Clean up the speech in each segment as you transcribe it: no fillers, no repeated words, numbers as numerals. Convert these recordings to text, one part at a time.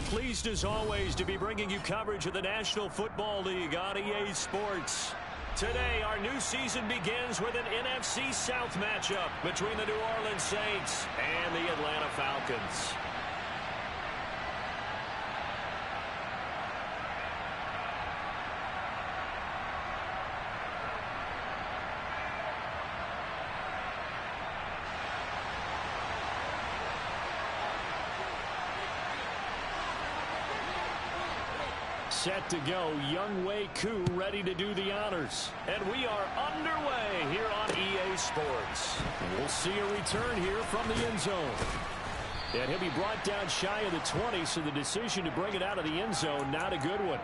Pleased as always to be bringing you coverage of the National Football League on EA Sports. Today, our new season begins with an NFC South matchup between the New Orleans Saints and the Atlanta Falcons. Set to go, Young Wei Koo ready to do the honors. And we are underway here on EA Sports. We'll see a return here from the end zone. And he'll be brought down shy of the 20, so the decision to bring it out of the end zone, not a good one.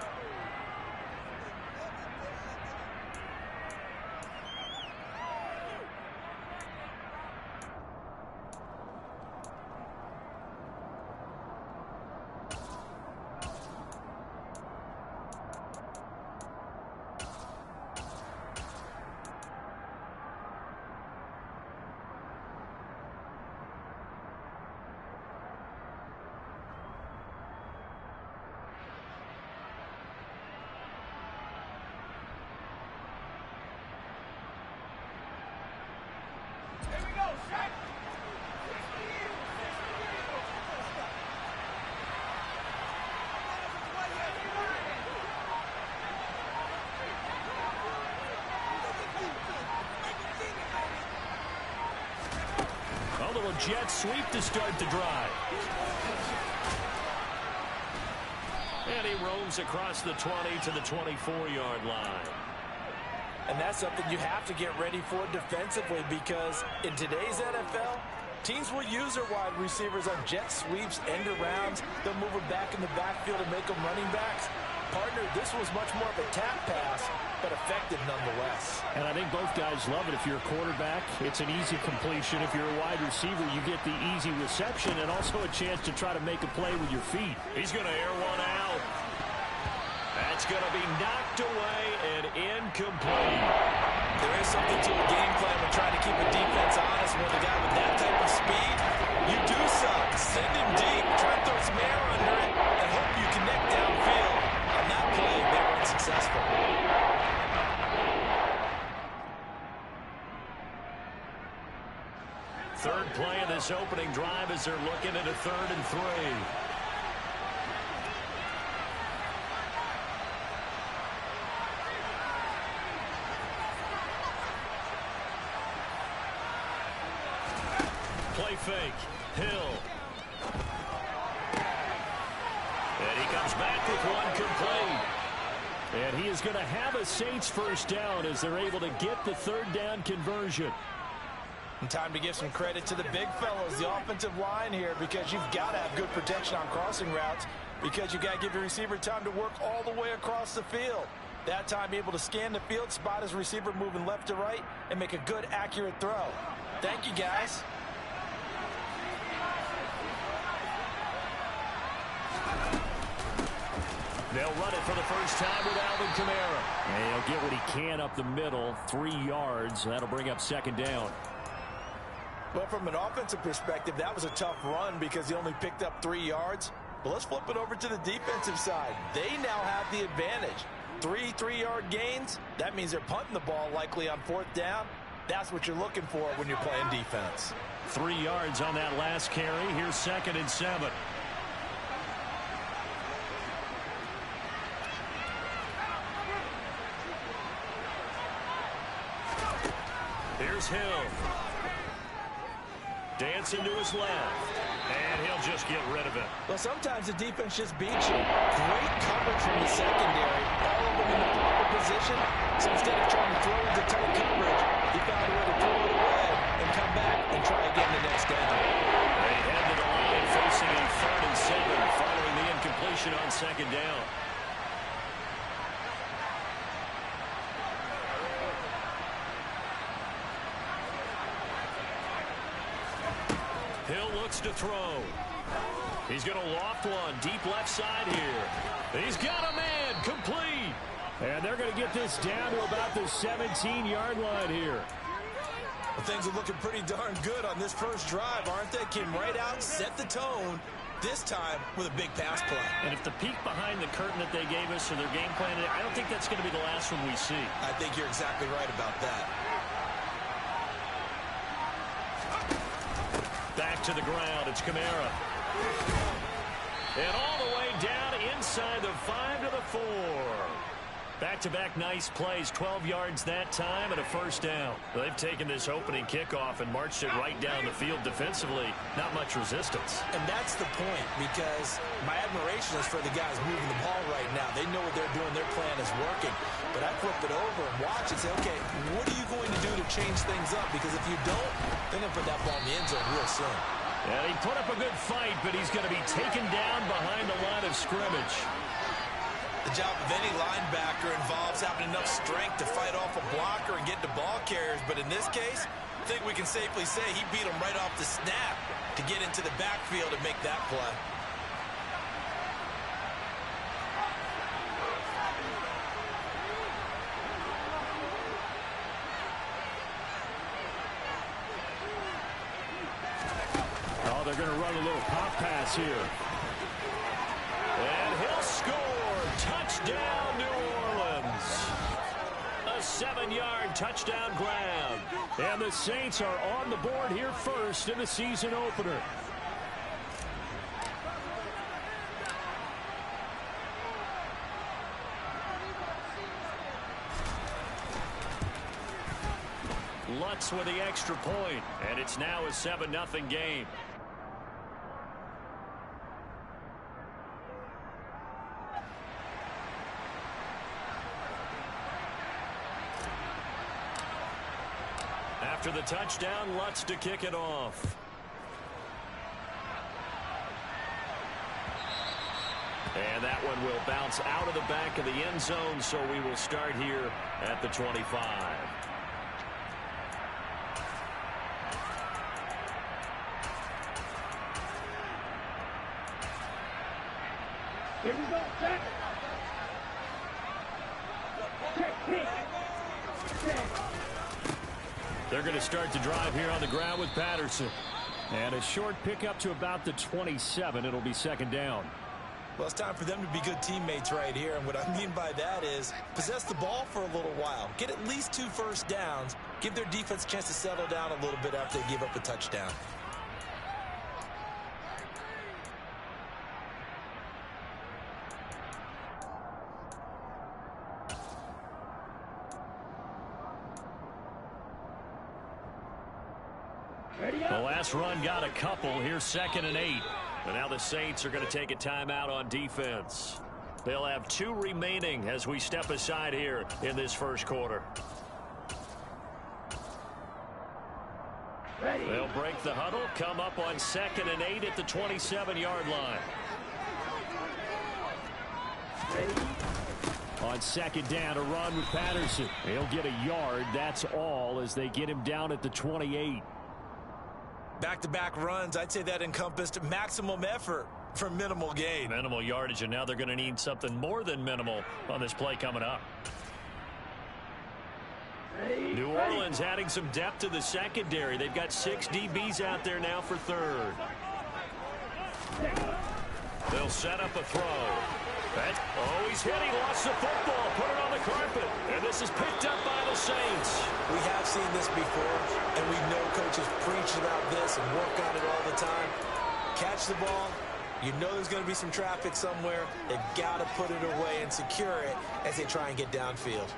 Jet sweep to start the drive. And he roams across the 20 to the 24-yard line. And that's something you have to get ready for defensively, because in today's NFL, teams will use their wide receivers on jet sweeps, end arounds. They'll move them back in the backfield and make them running backs. Partner, this was much more of a tap pass, but effective nonetheless. And I think both guys love it. If you're a quarterback, it's an easy completion. If you're a wide receiver, you get the easy reception and also a chance to try to make a play with your feet. He's going to air one out. That's going to be knocked away and incomplete. There is something to a game plan when trying to keep a defense honest. With a guy with that type of speed, you do some. Send him deep, try to throw some air under it, and hope you connect downfield. On that play, they weren't successful. Third play of this opening drive as they're looking at a 3rd and 3. Play fake. Hill. And he comes back with one complete. And he is going to have a Saints first down as they're able to get the 3rd down conversion. And time to give some credit to the big fellows, the offensive line here, because you've got to have good protection on crossing routes, because you've got to give your receiver time to work all the way across the field. That time, be able to scan the field, spot his receiver moving left to right, and make a good, accurate throw. Thank you, guys. They'll run it for the first time with Alvin Kamara. And he'll get what he can up the middle, 3 yards. That'll bring up 2nd down. Well, from an offensive perspective, that was a tough run because he only picked up 3 yards. But let's flip it over to the defensive side. They now have the advantage. 3 3-yard gains. That means they're punting the ball likely on 4th down. That's what you're looking for when you're playing defense. 3 yards on that last carry. Here's 2nd and 7. Here's Hill. Dancing to his left. And he'll just get rid of it. Well, sometimes the defense just beats you. Great coverage from the secondary. All of them in the proper position. So instead of trying to throw into tight coverage, he found a way to throw it away and come back and try again the next down. They head to the line facing a 3rd and 7 following the incompletion on 2nd down. Hill looks to throw. He's going to loft one deep left side here. He's got a man, complete. And they're going to get this down to about the 17-yard line here. Well, things are looking pretty darn good on this first drive, aren't they? Came right out, set the tone. this time with a big pass play. And if the peek behind the curtain that they gave us or their game plan, I don't think that's going to be the last one we see. I think you're exactly right about that. Back to the ground. It's Kamara. And all the way down inside the 5 to the 4. Back-to-back nice plays, 12 yards that time and a first down. They've taken this opening kickoff and marched it right down the field defensively. Not much resistance. And that's the point, because my admiration is for the guys moving the ball right now. They know what they're doing. Their plan is working. But I flip it over and watch and say, okay, what are you going to do to change things up? Because if you don't, they're going to put that ball in the end zone real soon. Yeah, he put up a good fight, but he's going to be taken down behind the line of scrimmage. The job of any linebacker involves having enough strength to fight off a blocker and get to ball carriers. But in this case, I think we can safely say he beat him right off the snap to get into the backfield and make that play. Oh, they're going to run a little pop pass here. And he'll score. Touchdown, New Orleans. A 7-yard touchdown grab. And the Saints are on the board here first in the season opener. Lutz with the extra point, and it's now a 7-0 game. After the touchdown, Lutz to kick it off. And that one will bounce out of the back of the end zone, so we will start here at the 25. Here we go, set. They're going to start the drive here on the ground with Patterson. And a short pickup to about the 27. It'll be second down. Well, it's time for them to be good teammates right here. And what I mean by that is possess the ball for a little while. Get at least 2 first downs. Give their defense a chance to settle down a little bit after they give up a touchdown. The last run got a couple. Here's 2nd and 8. And now the Saints are going to take a timeout on defense. They'll have 2 remaining as we step aside here in this first quarter. Ready. They'll break the huddle, come up on 2nd and 8 at the 27-yard line. Ready. On 2nd down, a run with Patterson. He'll get a yard. That's all as they get him down at the 28. Back-to-back runs, I'd say that encompassed maximum effort for minimal gain. Minimal yardage, and now they're going to need something more than minimal on this play coming up. Ready. New Orleans adding some depth to the secondary. They've got 6 DBs out there now for 3rd. They'll set up a throw. Oh, he's hit. He lost the football. Put it on the carpet. And this is picked up by the Saints. We have seen this before, and we know coaches preach about this and work on it all the time. Catch the ball. You know there's going to be some traffic somewhere. They've got to put it away and secure it as they try and get downfield.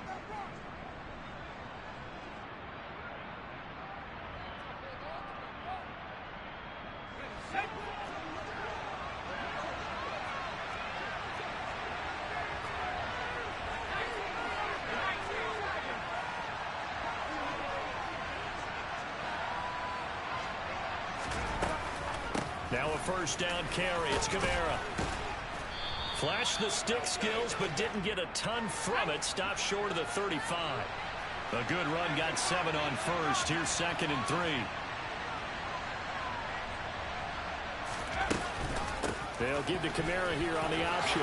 Now a first down carry. It's Kamara. Flashed the stick skills, but didn't get a ton from it. Stopped short of the 35. A good run, got 7 on first. Here's 2nd and 3. They'll give to Kamara here on the option.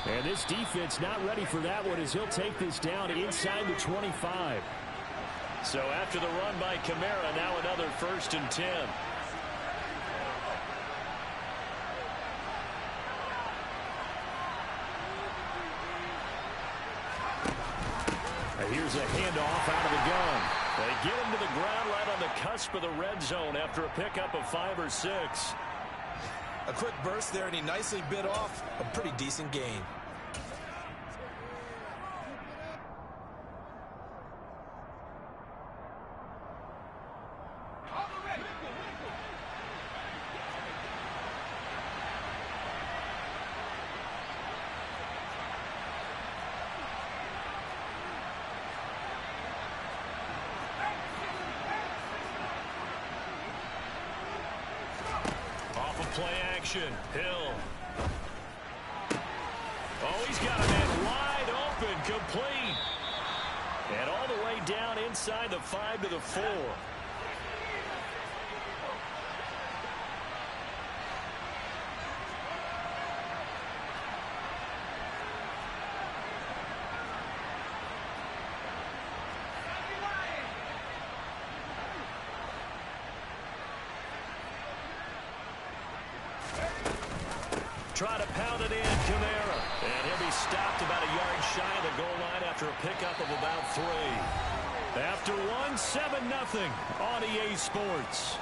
And this defense not ready for that one as he'll take this down inside the 25. So after the run by Kamara, now another 1st and 10. Here's a handoff out of the gun. They get him to the ground right on the cusp of the red zone after a pickup of 5 or 6. A quick burst there, and he nicely bit off a pretty decent gain. Play action. Hill. Oh, he's got a man wide open, complete. And all the way down inside the 5 to the 4. Try to pound it in, Kamara. And he'll be stopped about a yard shy of the goal line after a pickup of about 3. After 1, 7-0 on EA Sports.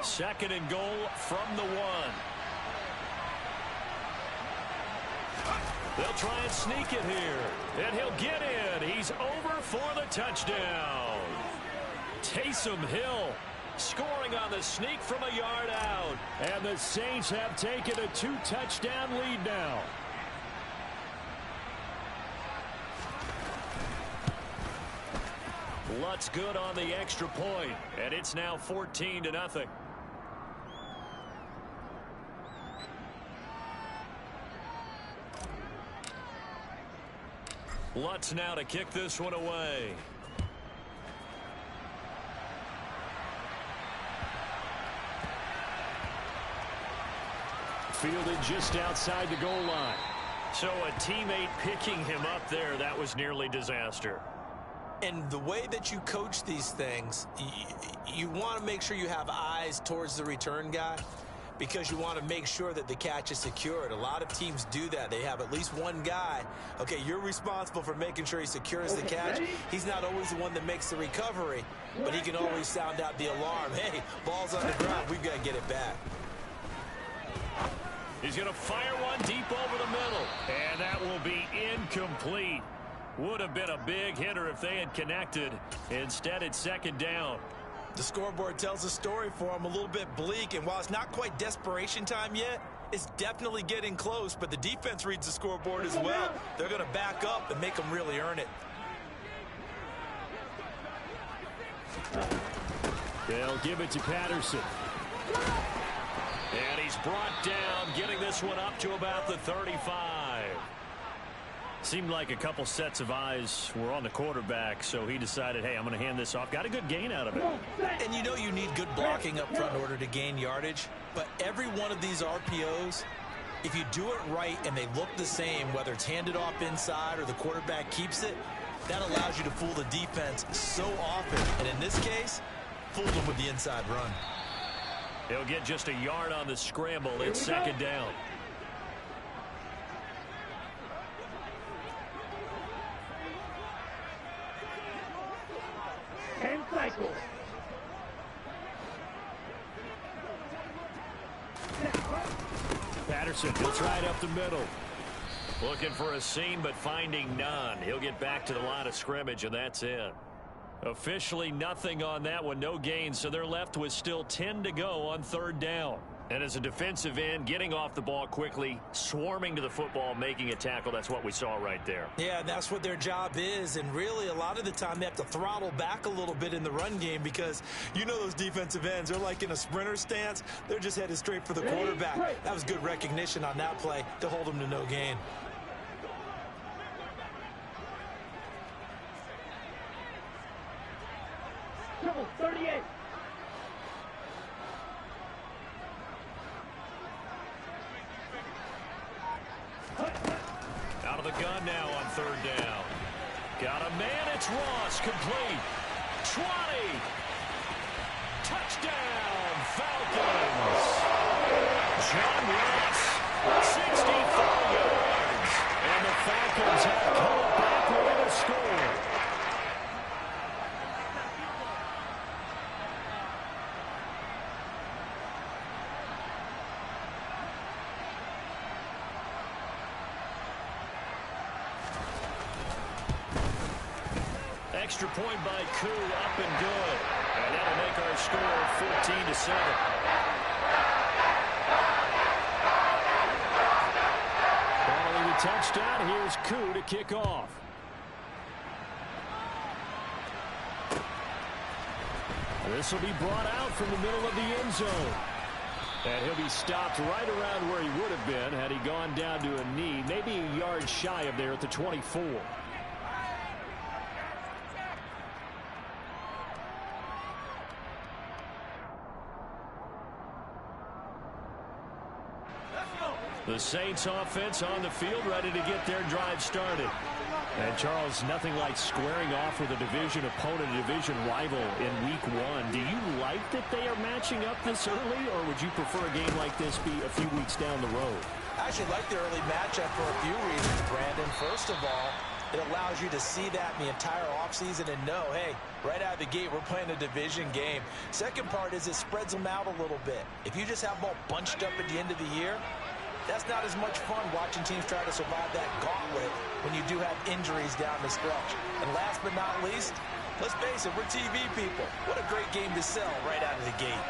Second and goal from the 1. They'll try and sneak it here. And he'll get in. He's over for the touchdown. Taysom Hill scoring on the sneak from a yard out. And the Saints have taken a 2-touchdown lead now. Lutt's good on the extra point. And it's now 14-0. Lutz now to kick this one away. Fielded just outside the goal line. So a teammate picking him up there, that was nearly disaster. And the way that you coach these things, you want to make sure you have eyes towards the return guy, because you want to make sure that the catch is secured. A lot of teams do that. They have at least one guy. Okay, you're responsible for making sure he secures the catch. He's not always the one that makes the recovery, but he can always sound out the alarm. Hey, ball's on the ground. We've got to get it back. He's going to fire one deep over the middle, and that will be incomplete. Would have been a big hitter if they had connected. Instead, it's second down. The scoreboard tells a story for him, a little bit bleak, and while it's not quite desperation time yet, it's definitely getting close, but the defense reads the scoreboard as well. They're going to back up and make them really earn it. They'll give it to Patterson. And he's brought down, getting this one up to about the 35. Seemed like a couple sets of eyes were on the quarterback, so he decided, hey, I'm going to hand this off. Got a good gain out of it. And you know you need good blocking up front in order to gain yardage, but every one of these RPOs, if you do it right and they look the same, whether it's handed off inside or the quarterback keeps it, that allows you to fool the defense so often. And in this case, fooled them with the inside run. He'll get just a yard on the scramble. It's second down. Cycle. Patterson, he'll try it up the middle. Looking for a seam, but finding none. He'll get back to the line of scrimmage, and that's it. Officially nothing on that one, no gain, so they're left with still 10 to go on third down. And as a defensive end, getting off the ball quickly, swarming to the football, making a tackle, that's what we saw right there. Yeah, that's what their job is, and really a lot of the time they have to throttle back a little bit in the run game because you know those defensive ends, they're like in a sprinter stance. They're just headed straight for the quarterback. That was good recognition on that play to hold them to no gain. Triple 38. Out of the gun, shotgun now on third down. Got a man. It's Ross. Complete. 20. Touchdown, Falcons. John Ross, 64 yards. And the Falcons have come back with a score. Extra point by Koo, up and good. And that'll make our score 14-7. Following the touchdown, here's Koo to kick off. This will be brought out from the middle of the end zone. And he'll be stopped right around where he would have been had he gone down to a knee, maybe a yard shy of there at the 24. The Saints offense on the field, ready to get their drive started. And Charles, nothing like squaring off with a division opponent, a division rival in week 1. Do you like that they are matching up this early, or would you prefer a game like this be a few weeks down the road? I actually like the early matchup for a few reasons, Brandon. First of all, it allows you to see that in the entire offseason and know, hey, right out of the gate, we're playing a division game. Second part is it spreads them out a little bit. If you just have them all bunched up at the end of the year, that's not as much fun watching teams try to survive that gauntlet when you do have injuries down the stretch. And last but not least, let's face it, we're TV people. What a great game to sell right out of the gate.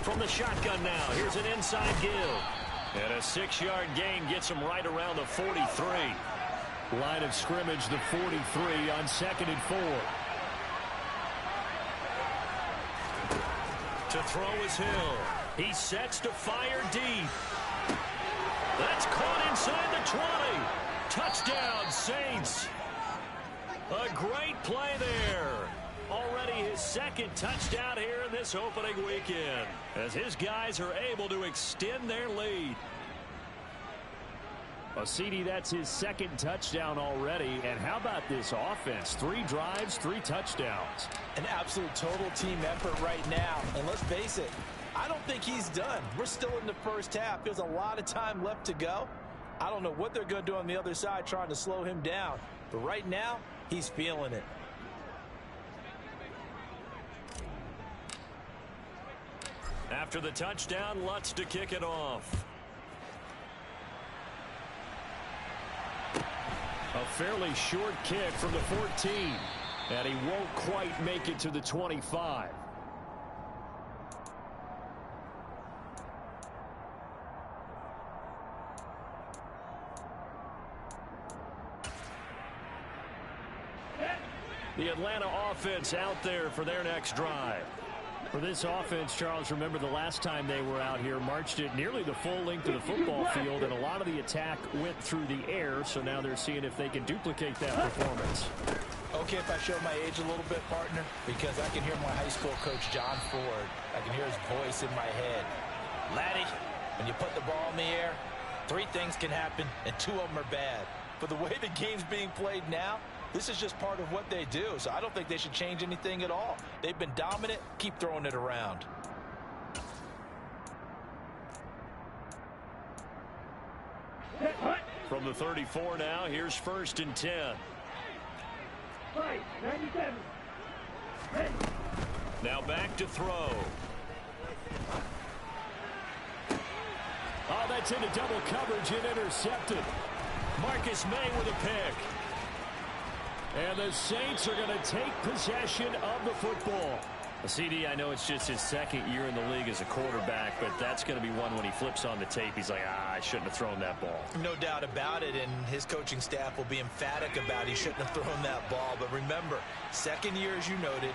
From the shotgun now, here's an inside give. And a 6-yard gain gets him right around the 43. Line of scrimmage, the 43 on 2nd and 4. To throw is Hill. He sets to fire deep. That's caught inside the 20. Touchdown, Saints. A great play there. Already his 2nd touchdown here in this opening weekend, as his guys are able to extend their lead. Well, CD, that's his 2nd touchdown already. And how about this offense? 3 drives, 3 touchdowns. An absolute total team effort right now. And let's face it, I don't think he's done. We're still in the first half. There's a lot of time left to go. I don't know what they're going to do on the other side trying to slow him down. But right now, he's feeling it. After the touchdown, Lutz to kick it off. A fairly short kick from the 14. And he won't quite make it to the 25. The Atlanta offense out there for their next drive. For this offense, Charles, remember the last time they were out here, marched it nearly the full length of the football field, and a lot of the attack went through the air, so now they're seeing if they can duplicate that performance. Okay, if I show my age a little bit, partner, because I can hear my high school coach, John Ford. I can hear his voice in my head. Laddie, when you put the ball in the air, 3 things can happen, and 2 of them are bad. But the way the game's being played now, this is just part of what they do, so I don't think they should change anything at all. They've been dominant. Keep throwing it around. From the 34 now, here's 1st and 10. 97. Now back to throw. Oh, that's into double coverage and intercepted. Marcus May with a pick. And the Saints are going to take possession of the football. CD, I know it's just his 2nd year in the league as a quarterback, but that's going to be one when he flips on the tape. He's like, I shouldn't have thrown that ball. No doubt about it, and his coaching staff will be emphatic about he shouldn't have thrown that ball. But remember, 2nd year, as you noted,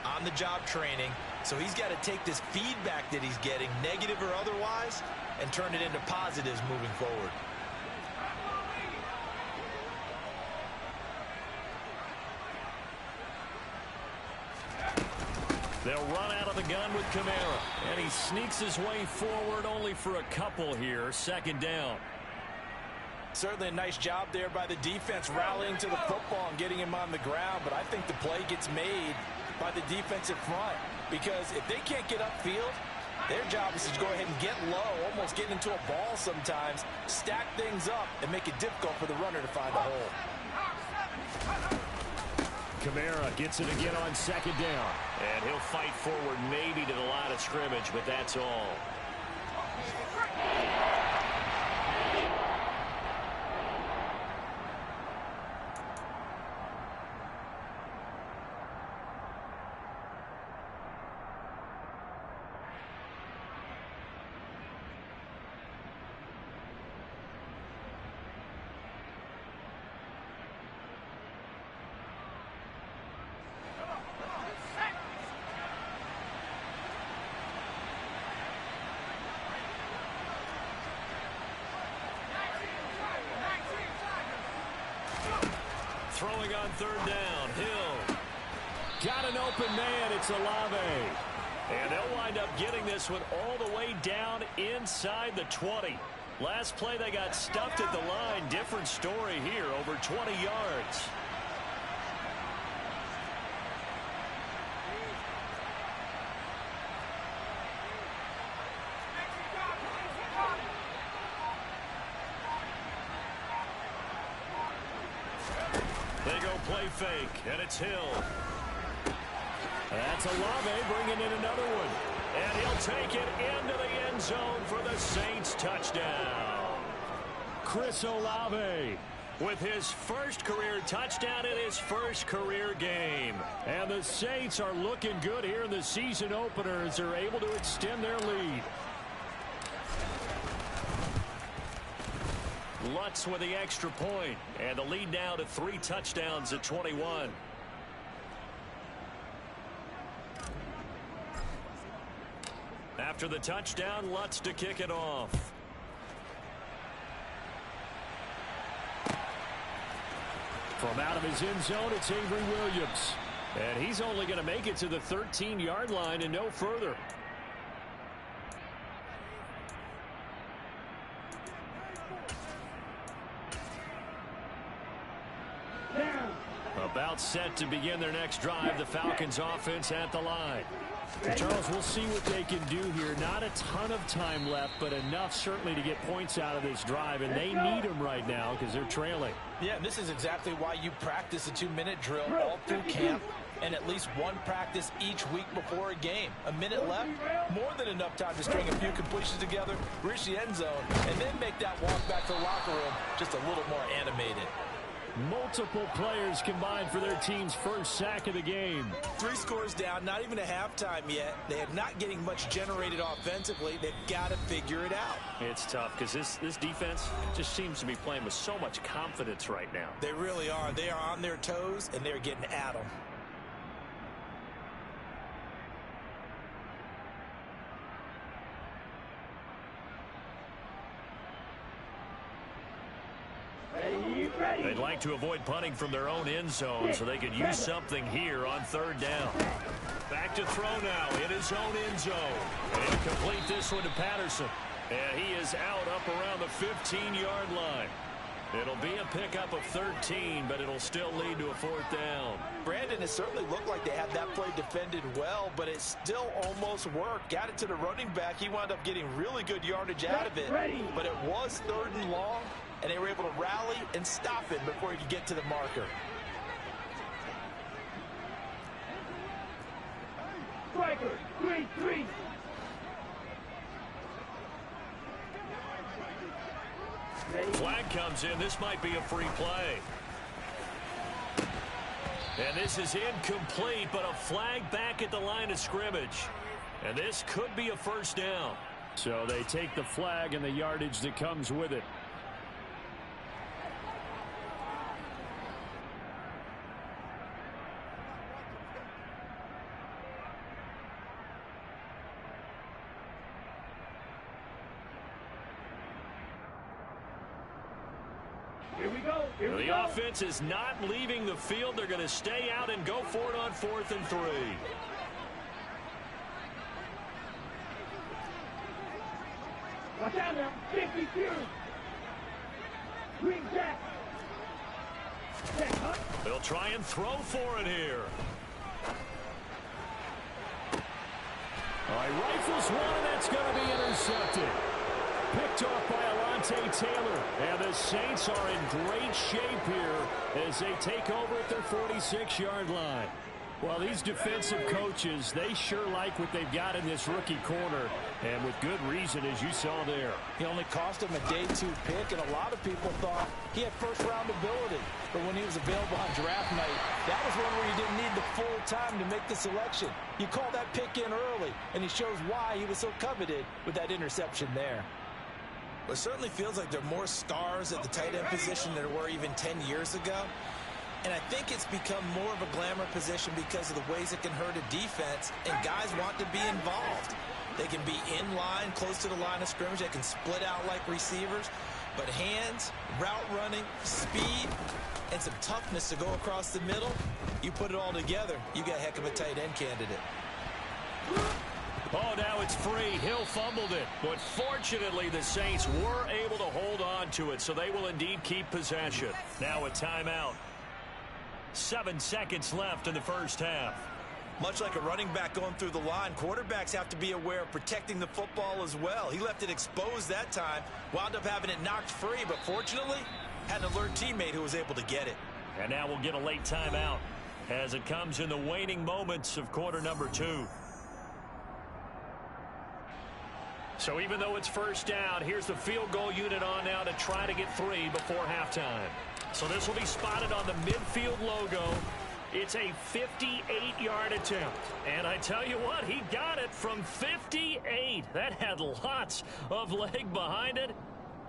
on-the-job training. So he's got to take this feedback that he's getting, negative or otherwise, and turn it into positives moving forward. They'll run out of of the gun with Kamara. And he sneaks his way forward only for a couple here. Second down. Certainly a nice job there by the defense rallying to the football and getting him on the ground. But I think the play gets made by the defensive front. Because if they can't get upfield, their job is to go ahead and get low, almost get into a ball sometimes, stack things up, and make it difficult for the runner to find a hole. Kamara gets it again on second down. And he'll fight forward maybe to the line of scrimmage, but that's all. Throwing on third down. Hill. Got an open man. It's Olave. And they'll wind up getting this one all the way down inside the 20. Last play they got stuffed at the line. Different story here. Over 20 yards. They go play fake, and it's Hill. That's Olave bringing in another one. And he'll take it into the end zone for the Saints touchdown. Chris Olave with his first career touchdown in his first career game. And the Saints are looking good here in the season opener as they're able to extend their lead. Lutz with the extra point, and the lead now to 3 touchdowns at 21. After the touchdown, Lutz to kick it off. From out of his end zone, it's Avery Williams. And he's only going to make it to the 13-yard line and no further. About set to begin their next drive, the Falcons offense at the line. Charles, we'll see what they can do here. Not a ton of time left, but enough certainly to get points out of this drive, and they need them right now because they're trailing. Yeah, and this is exactly why you practice a 2-minute drill all through camp and at least one practice each week before a game. A minute left, more than enough time to string a few completions together, reach the end zone, and then make that walk back to the locker room just a little more animated. Multiple players combined for their team's first sack of the game. 3 scores down, not even a halftime yet. They are not getting much generated offensively. They've got to figure it out. It's tough because this defense just seems to be playing with so much confidence right now. They really are. They are on their toes, and they're getting at them. They'd like to avoid punting from their own end zone so they could use something here on third down. Back to throw now in his own end zone. And he'll complete this one to Patterson. And he is out up around the 15-yard line. It'll be a pickup of 13, but it'll still lead to a 4th down. Brandon, it certainly looked like they had that play defended well, but it still almost worked. Got it to the running back. He wound up getting really good yardage out of it. But it was 3rd and long, and they were able to rally and stop it before he could get to the marker. Striker, 3-3. Flag comes in. This might be a free play. And this is incomplete, but a flag back at the line of scrimmage. And this could be a 1st down. So they take the flag and the yardage that comes with it. Here we go. The offense is not leaving the field. They're going to stay out and go for it on 4th and 3. Watch out now. 52. Green jack. Jack up. They'll try and throw for it here. All right, rifles one, and that's going to be intercepted. Picked off by Alontae Taylor. And the Saints are in great shape here as they take over at their 46-yard line. Well, these defensive coaches, they sure like what they've got in this rookie corner, and with good reason, as you saw there. He only cost him a day 2 pick, and a lot of people thought he had first-round ability. But when he was available on draft night, that was one where you didn't need the full time to make the selection. You call that pick in early, and he shows why he was so coveted with that interception there. It certainly feels like there are more stars at the tight end position than there were even 10 years ago. And I think it's become more of a glamour position because of the ways it can hurt a defense, and guys want to be involved. They can be in line, close to the line of scrimmage. They can split out like receivers. But hands, route running, speed, and some toughness to go across the middle, you put it all together, you got a heck of a tight end candidate. Oh, now it's free. Hill fumbled it. But fortunately, the Saints were able to hold on to it, so they will indeed keep possession. Now a timeout. 7 seconds left in the first half. Much like a running back going through the line, quarterbacks have to be aware of protecting the football as well. He left it exposed that time, wound up having it knocked free, but fortunately, had an alert teammate who was able to get it. And now we'll get a late timeout as it comes in the waning moments of quarter number 2. So even though it's first down, here's the field goal unit on now to try to get 3 before halftime. So this will be spotted on the midfield logo. It's a 58-yard attempt. And I tell you what, he got it from 58. That had lots of leg behind it.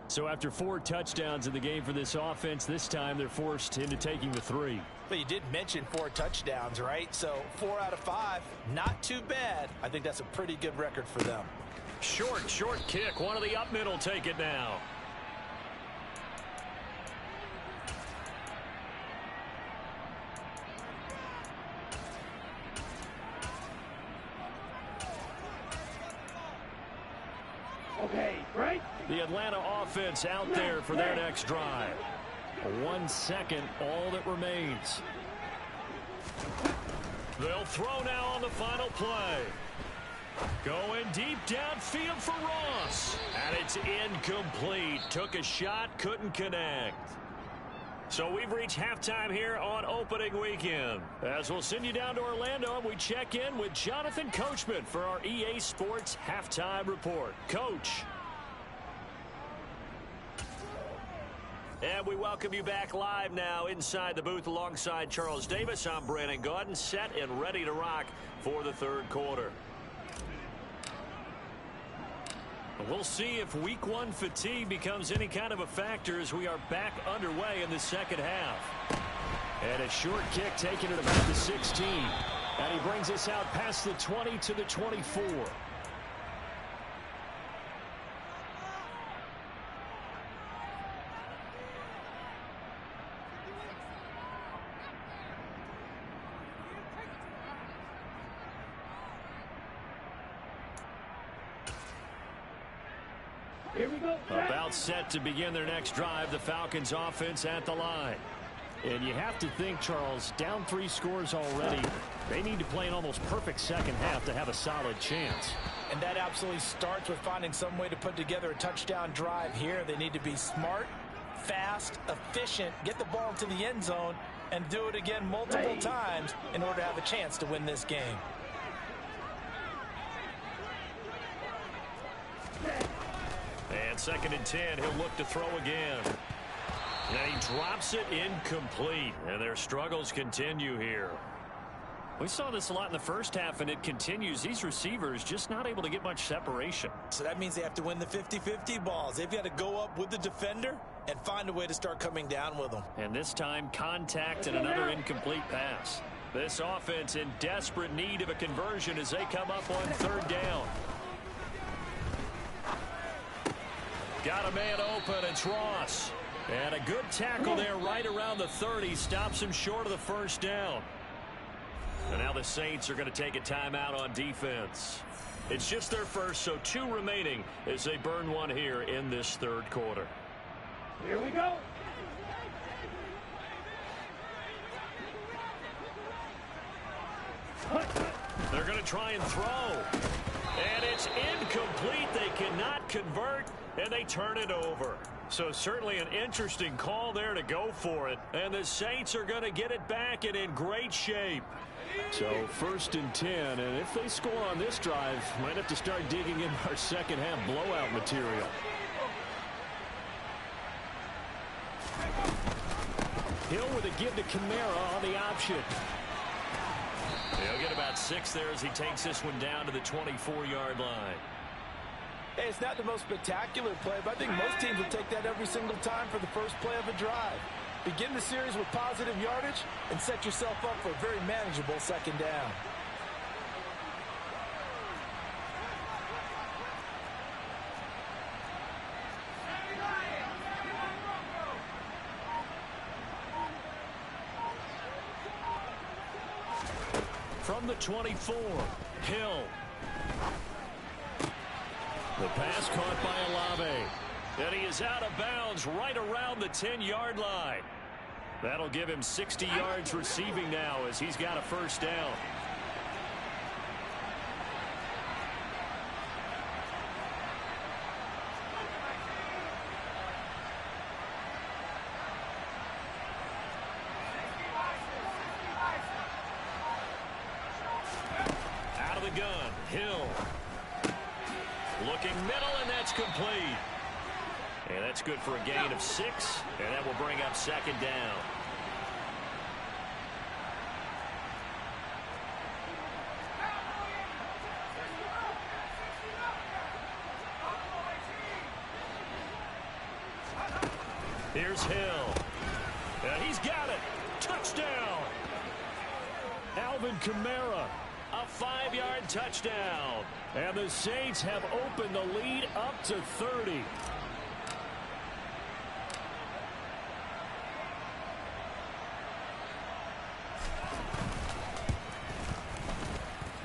So after 4 touchdowns in the game for this offense, this time they're forced into taking the 3. But you did mention 4 touchdowns, right? So 4 out of 5, not too bad. I think that's a pretty good record for them. Short kick. One of the up middle take it now. Okay, right? The Atlanta offense out there for their next drive. 1 second, all that remains. They'll throw now on the final play. Going deep downfield for Ross. And it's incomplete. Took a shot, couldn't connect. So we've reached halftime here on opening weekend. As we'll send you down to Orlando, we check in with Jonathan Coachman for our EA Sports Halftime Report. Coach. And we welcome you back live now inside the booth alongside Charles Davis. I'm Brandon Gaudin, set and ready to rock for the third quarter. We'll see if week 1 fatigue becomes any kind of a factor as we are back underway in the second half. And a short kick taking it about the 16. And he brings us out past the 20 to the 24. Here we go. About set to begin their next drive, the Falcons offense at the line. And you have to think, Charles, down 3 scores already. They need to play an almost perfect second half to have a solid chance. And that absolutely starts with finding some way to put together a touchdown drive here. They need to be smart, fast, efficient, get the ball to the end zone, and do it again multiple times in order to have a chance to win this game. And 2nd and 10, he'll look to throw again. And he drops it incomplete. And their struggles continue here. We saw this a lot in the first half, and it continues. These receivers just not able to get much separation. So that means they have to win the 50-50 balls. They've got to go up with the defender and find a way to start coming down with them. And this time, contact and another incomplete pass. This offense in desperate need of a conversion as they come up on 3rd down. Got a man open. It's Ross. And a good tackle there right around the 30. Stops him short of the first down. And now the Saints are going to take a timeout on defense. It's just their first, so 2 remaining as they burn one here in this third quarter. Here we go. They're going to try and throw. And it's incomplete. They cannot convert, and they turn it over. So certainly an interesting call there to go for it. And the Saints are going to get it back and in great shape. So 1st and 10, and if they score on this drive, might have to start digging in our second half blowout material. Hill with a give to Kamara on the option. He'll get about 6 there as he takes this one down to the 24-yard line. Hey, it's not the most spectacular play, but I think most teams will take that every single time for the first play of a drive. Begin the series with positive yardage and set yourself up for a very manageable second down. From the 24, Hill. The pass caught by Olave. And he is out of bounds right around the 10-yard line. That'll give him 60 yards receiving now as he's got a first down. Out of the gun, Hill. Looking middle, and that's complete. And that's good for a gain of 6, and that will bring up second down. Here's Hill. And he's got it. Touchdown. Alvin Kamara. A 5-yard touchdown. And the Saints have opened the lead up to 30.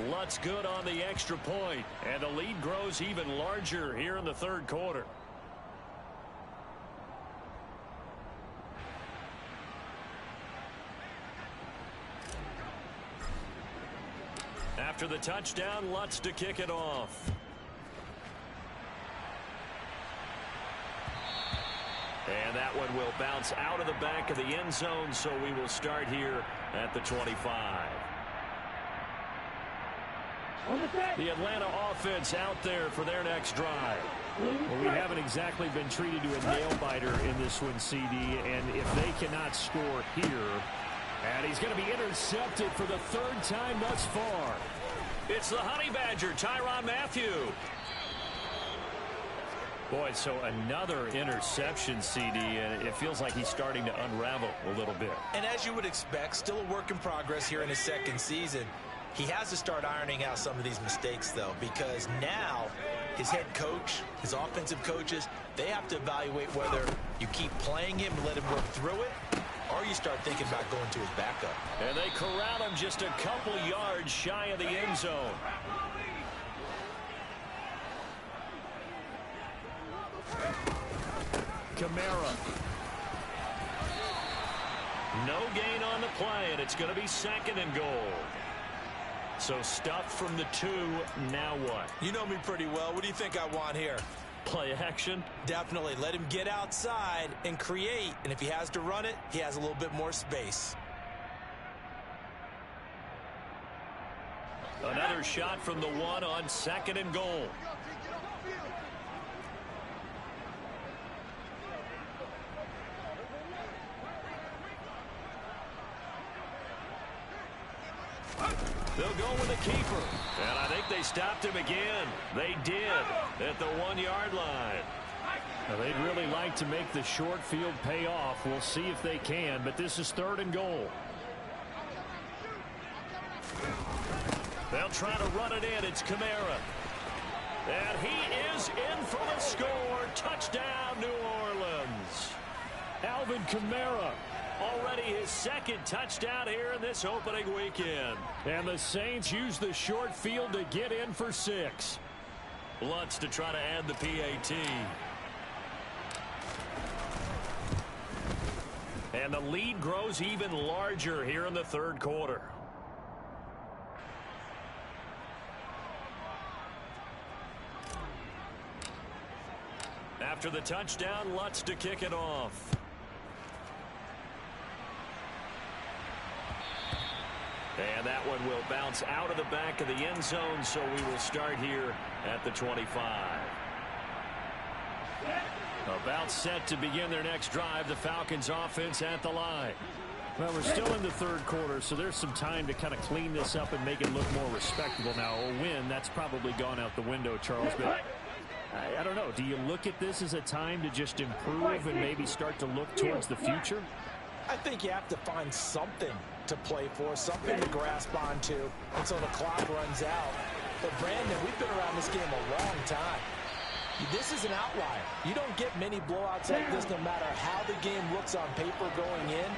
Lutz good on the extra point, and the lead grows even larger here in the third quarter. After the touchdown, Lutz to kick it off. And that one will bounce out of the back of the end zone, so we will start here at the 25. The Atlanta offense out there for their next drive. Well, we haven't exactly been treated to a nail-biter in this one, CD, and if they cannot score here, and he's going to be intercepted for the 3rd time thus far. It's the Honey Badger, Tyrann Mathieu. Boy, so another interception, CD, and it feels like he's starting to unravel a little bit. And as you would expect, still a work in progress here in his second season. He has to start ironing out some of these mistakes, though, because now his head coach, his offensive coaches, they have to evaluate whether you keep playing him and let him work through it, or you start thinking about going to his backup. And they corral him just a couple yards shy of the end zone. Kamara. No gain on the play, and it's going to be 2nd and goal. So stuffed from the 2, now what? You know me pretty well. What do you think I want here? Play action? Definitely. Let him get outside and create, and if he has to run it, he has a little bit more space. Another shot from the 1 on 2nd and goal. They'll go with the keeper. And I think they stopped him again. They did at the 1-yard line. Now, they'd really like to make the short field pay off. We'll see if they can, but this is 3rd and goal. They'll try to run it in. It's Kamara. And he is in for the score. Touchdown, New Orleans. Alvin Kamara. Already his second touchdown here in this opening weekend. And the Saints use the short field to get in for 6. Lutz to try to add the PAT. And the lead grows even larger here in the third quarter. After the touchdown, Lutz to kick it off. And that one will bounce out of the back of the end zone, so we will start here at the 25. About set to begin their next drive, the Falcons offense at the line. Well, we're still in the third quarter, so there's some time to kind of clean this up and make it look more respectable. Now, a win, that's probably gone out the window, Charles, but I don't know. Do you look at this as a time to just improve and maybe start to look towards the future? I think you have to find something to play for, something to grasp onto until the clock runs out. But, Brandon, we've been around this game a long time. This is an outlier. You don't get many blowouts like this no matter how the game looks on paper going in.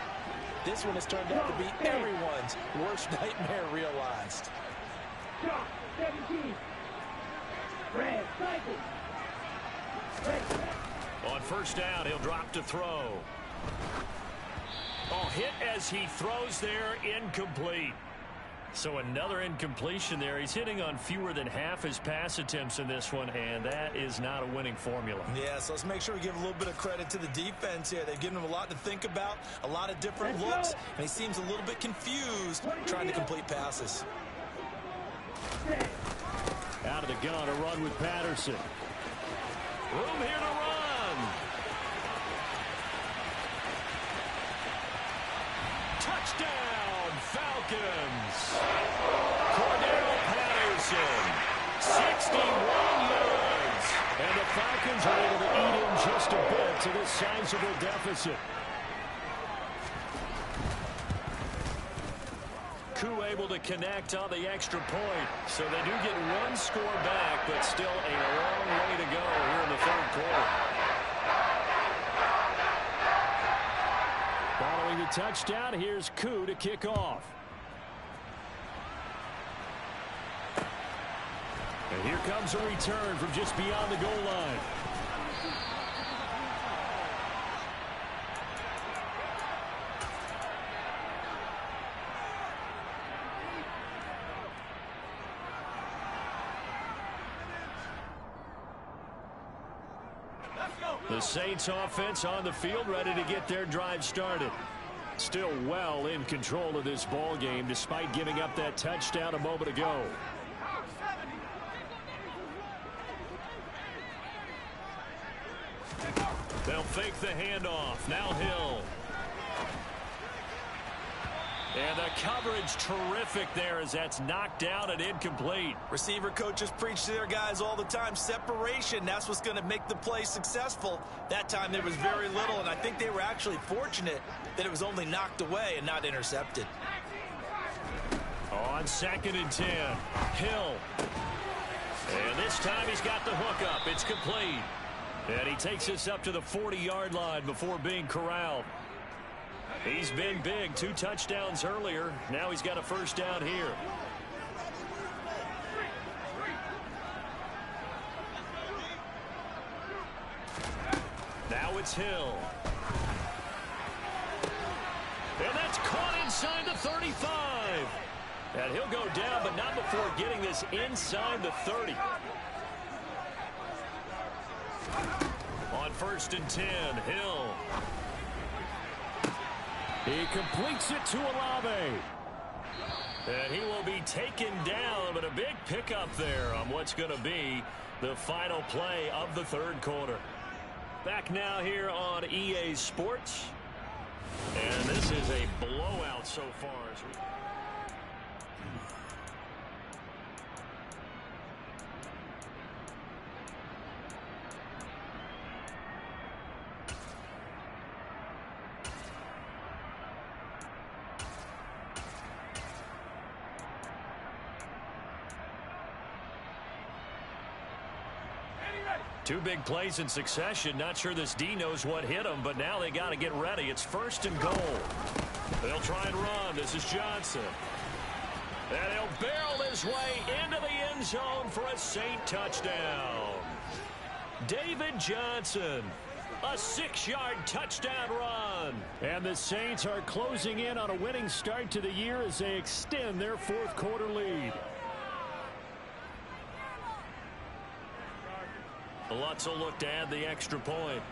This one has turned out to be everyone's worst nightmare realized. 17. Red cycle. On first down, he'll drop to throw. Oh, hit as he throws there, incomplete. So another incompletion there. He's hitting on fewer than half his pass attempts in this one, and that is not a winning formula. Yeah, so let's make sure we give a little bit of credit to the defense here. They've given him a lot to think about, a lot of different looks, and he seems a little bit confused trying to complete passes. Out of the gun, a run with Patterson. Room here to run. Touchdown, Falcons. Cordero Patterson, 61 yards. And the Falcons are able to eat in just a bit to this sizable deficit. Koo able to connect on the extra point. So they do get one score back, but still a long way to go here in the third quarter. Following the touchdown, here's Koo to kick off. And here comes a return from just beyond the goal line. The Saints offense on the field, ready to get their drive started. Still well in control of this ball game despite giving up that touchdown a moment ago. They'll fake the handoff. Now Hill. And the coverage terrific there as that's knocked down and incomplete. Receiver coaches preach to their guys all the time. Separation, that's what's going to make the play successful. That time there was very little, and I think they were actually fortunate that it was only knocked away and not intercepted. On 2nd and 10, Hill. And this time he's got the hook up. It's complete. And he takes us up to the 40-yard line before being corralled. He's been big. 2 touchdowns earlier. Now he's got a first down here. Now it's Hill. And that's caught inside the 35. And he'll go down, but not before getting this inside the 30. On 1st and 10, Hill. He completes it to Olave. And he will be taken down, but a big pickup there on what's going to be the final play of the third quarter. Back now here on EA Sports. And this is a blowout so far. Two big plays in succession. Not sure this D knows what hit him, but now they got to get ready. It's 1st and goal. They'll try and run. This is Johnson. And he'll barrel his way into the end zone for a Saint touchdown. David Johnson, a 6-yard touchdown run. And the Saints are closing in on a winning start to the year as they extend their 4th quarter lead. Lutz will look to add the extra point.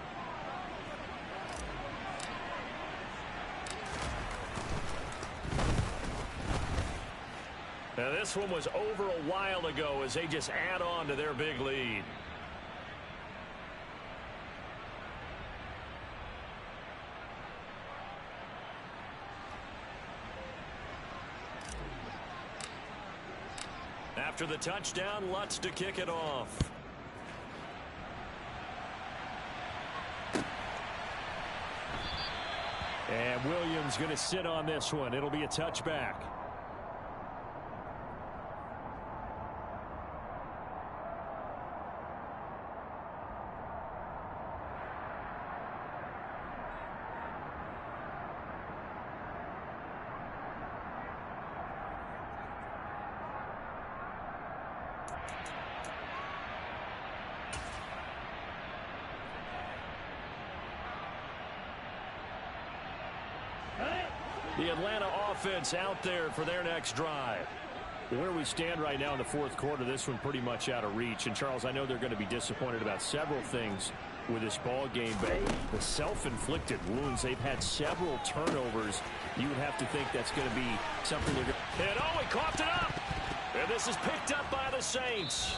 Now this one was over a while ago as they just add on to their big lead. After the touchdown, Lutz to kick it off. And Williams going to sit on this one. It'll be a touchback. The Atlanta offense out there for their next drive. Where we stand right now in the 4th quarter, this one pretty much out of reach. And, Charles, I know they're going to be disappointed about several things with this ball game, but the self-inflicted wounds, they've had several turnovers. You would have to think that's going to be something they're going to... And, oh, he coughed it up! And this is picked up by the Saints.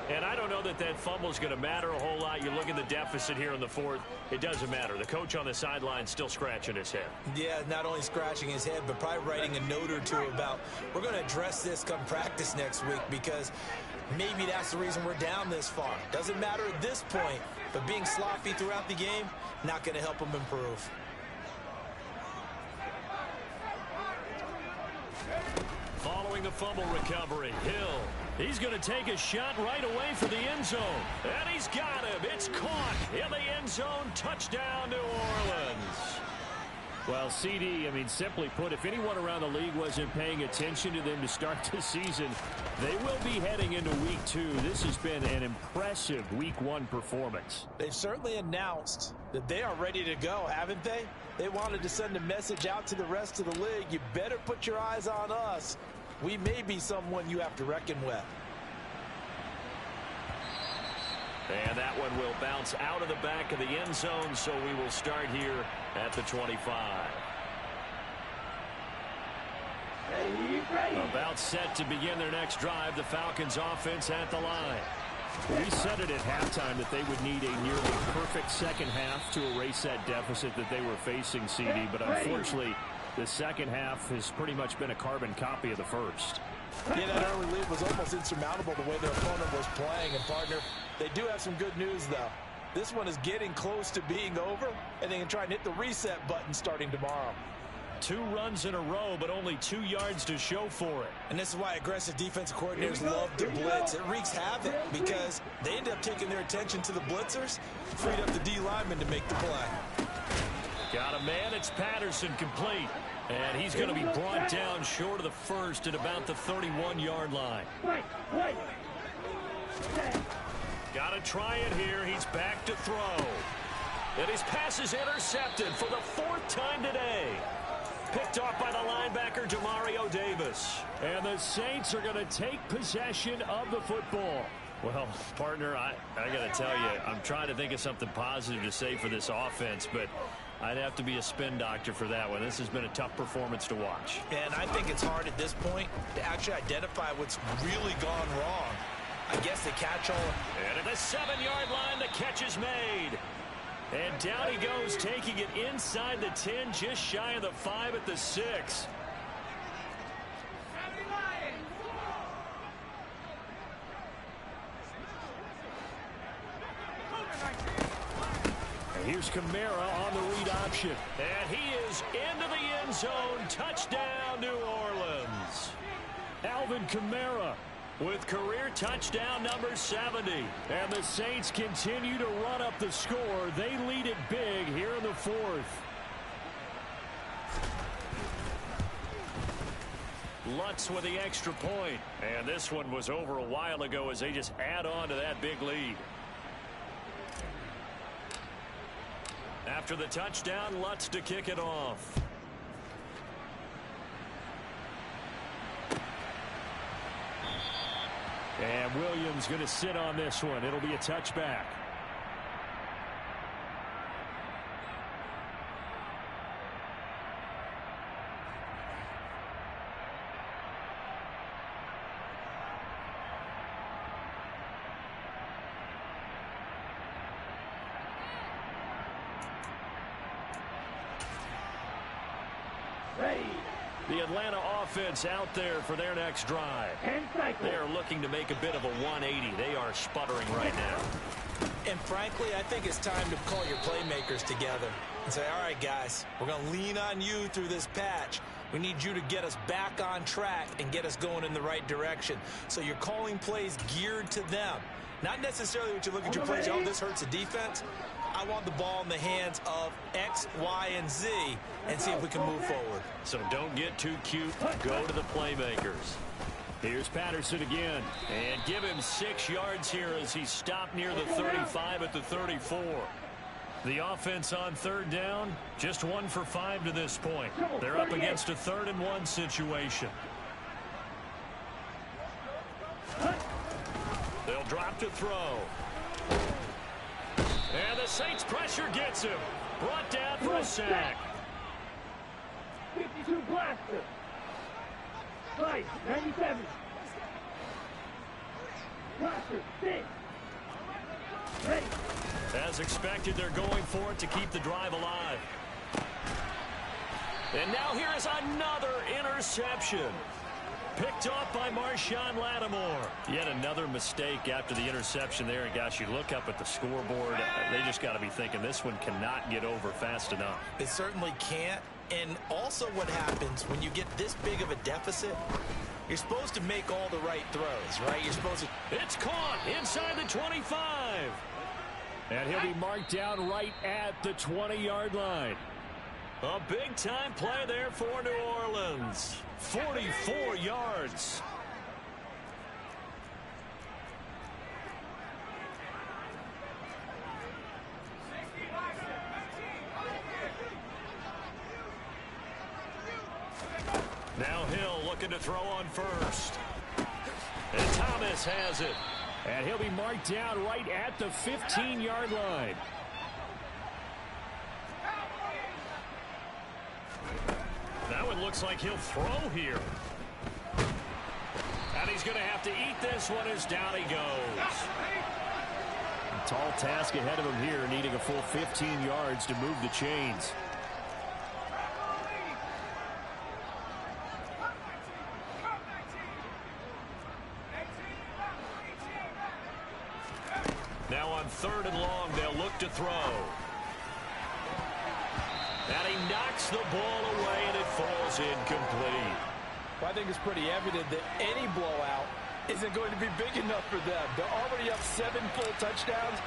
And I don't know that that fumble is going to matter a whole lot. You look at the deficit here in the 4th. It doesn't matter. The coach on the sideline still scratching his head. Yeah, not only scratching his head, but probably writing a note or two about, we're going to address this come practice next week, because maybe that's the reason we're down this far. Doesn't matter at this point, but being sloppy throughout the game, not going to help him improve. Following the fumble recovery, Hill. He's going to take a shot right away for the end zone. And he's got him. It's caught in the end zone. Touchdown, New Orleans. Well, CD, I mean, simply put, if anyone around the league wasn't paying attention to them to start the season, they will be heading into week 2. This has been an impressive week 1 performance. They've certainly announced that they are ready to go, haven't they? They wanted to send a message out to the rest of the league. You better put your eyes on us. We may be someone you have to reckon with. And that one will bounce out of the back of the end zone, so we will start here at the 25. About set to begin their next drive, the Falcons offense at the line. We said it at halftime that they would need a nearly perfect second half to erase that deficit that they were facing, CD, but unfortunately, the second half has pretty much been a carbon copy of the first. Yeah, that early lead was almost insurmountable the way their opponent was playing. And, partner, they do have some good news, though. This one is getting close to being over, and they can try and hit the reset button starting tomorrow. 2 runs in a row, but only 2 yards to show for it. And this is why aggressive defensive coordinators love to blitz. It wreaks havoc because they end up taking their attention to the blitzers, freed up the D lineman to make the play. Got a man. It's Patterson, complete. And he's going to be brought down short of the first at about the 31-yard line. Got to try it here. He's back to throw. And his pass is intercepted for the 4th time today. Picked off by the linebacker, Demario Davis. And the Saints are going to take possession of the football. Well, partner, I got to tell you, I'm trying to think of something positive to say for this offense, but I'd have to be a spin doctor for that one. This has been a tough performance to watch. And I think it's hard at this point to actually identify what's really gone wrong. I guess the catch-all. And at the 7-yard line, the catch is made. And down he goes, taking it inside the 10, just shy of the 5 at the 6. And here's Kamara on the read option. And he is into the end zone. Touchdown, New Orleans. Alvin Kamara with career touchdown number 70. And the Saints continue to run up the score. They lead it big here in the fourth. Lutz with the extra point. And this one was over a while ago as they just add on to that big lead. After the touchdown, Lutz to kick it off. And Williams going to sit on this one. It'll be a touchback. The Atlanta offense out there for their next drive. They are looking to make a bit of a 180. They are sputtering right now. And frankly, I think it's time to call your playmakers together and say, all right, guys, we're going to lean on you through this patch. We need you to get us back on track and get us going in the right direction. So you're calling plays geared to them. Not necessarily what you look at your plays, oh, this hurts the defense. I want the ball in the hands of X, Y, and Z and see if we can move forward. So don't get too cute. Go to the playmakers. Here's Patterson again. And give him 6 yards here as he stopped near the 35 at the 34. The offense on third down, just 1 for 5 to this point. They're up against a 3rd and 1 situation. They'll drop to throw. And the Saints pressure gets him. Brought down for a sack. 52 blaster. Slice, 97. Blaster, 6. Ready. As expected, they're going for it to keep the drive alive. And now here is another interception. Picked off by Marshawn Lattimore. Yet another mistake after the interception there. And gosh, you look up at the scoreboard, they just got to be thinking this one cannot get over fast enough. It certainly can't. And also what happens when you get this big of a deficit, you're supposed to make all the right throws, right? You're supposed to... It's caught inside the 25. And he'll be marked down right at the 20-yard line. A big-time play there for New Orleans. 44 yards. Now Hill looking to throw on first. And Thomas has it. And he'll be marked down right at the 15-yard line. Now it looks like he'll throw here. And he's going to have to eat this one as down he goes. A tall task ahead of him here, needing a full 15 yards to move the chains. Now on 3rd and long, they'll look to throw. And he knocks the ball away, and it falls incomplete. Well, I think it's pretty evident that any blowout isn't going to be big enough for them. They're already up 7 full touchdowns,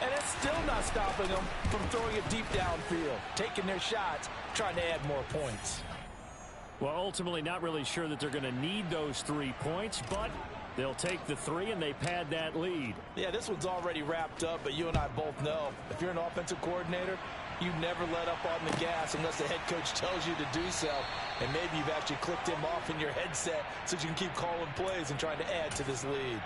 and it's still not stopping them from throwing it deep downfield, taking their shots, trying to add more points. Well, ultimately not really sure that they're going to need those 3 points, but they'll take the 3 and they pad that lead. Yeah, this one's already wrapped up, but you and I both know if you're an offensive coordinator, you never let up on the gas unless the head coach tells you to do so. And maybe you've actually clicked him off in your headset so you can keep calling plays and trying to add to this lead.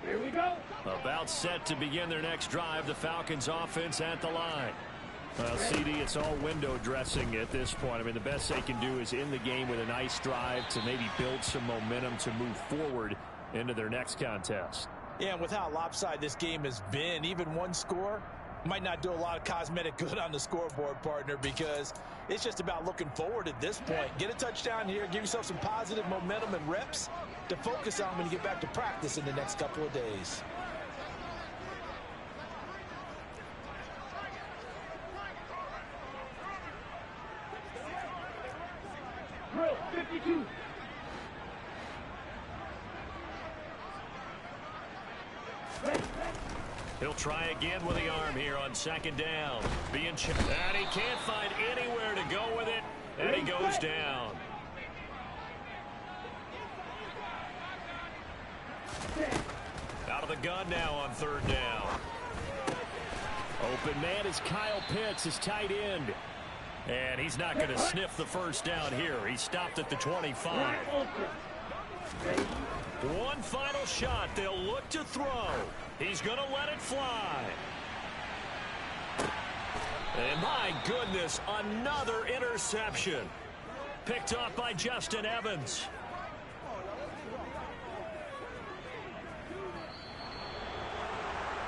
Here we go. About set to begin their next drive, the Falcons offense at the line. Well, CD, it's all window dressing at this point. I mean, the best they can do is in the game with a nice drive to maybe build some momentum to move forward into their next contest. Yeah, and with how lopsided this game has been, even one score might not do a lot of cosmetic good on the scoreboard, partner, because it's just about looking forward at this point. Get a touchdown here, give yourself some positive momentum and reps to focus on when you get back to practice in the next couple of days. 52. Ready. He'll try again with the arm here on second down. Being checked. And he can't find anywhere to go with it. And he goes down. Out of the gun now on third down. Open man is Kyle Pitts, his tight end. And he's not going to sniff the first down here. He stopped at the 25. One final shot. They'll look to throw. He's going to let it fly. And my goodness, another interception. Picked off by Justin Evans.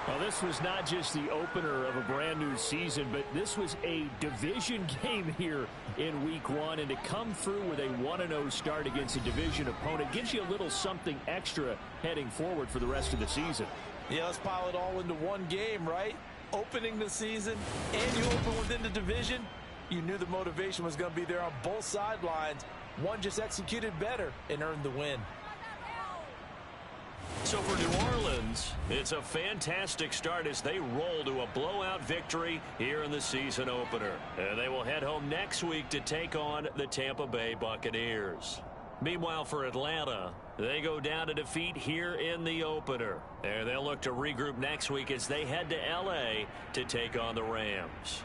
Well, this was not just the opener of a brand new season, but this was a division game here in week one. And to come through with a 1-0 start against a division opponent gives you a little something extra heading forward for the rest of the season. Yeah, let's pile it all into one game, right? Opening the season, and you open within the division. You knew the motivation was going to be there on both sidelines. One just executed better and earned the win. So for New Orleans, it's a fantastic start as they roll to a blowout victory here in the season opener. And they will head home next week to take on the Tampa Bay Buccaneers. Meanwhile, for Atlanta, they go down to defeat here in the opener. And they'll look to regroup next week as they head to L.A. to take on the Rams.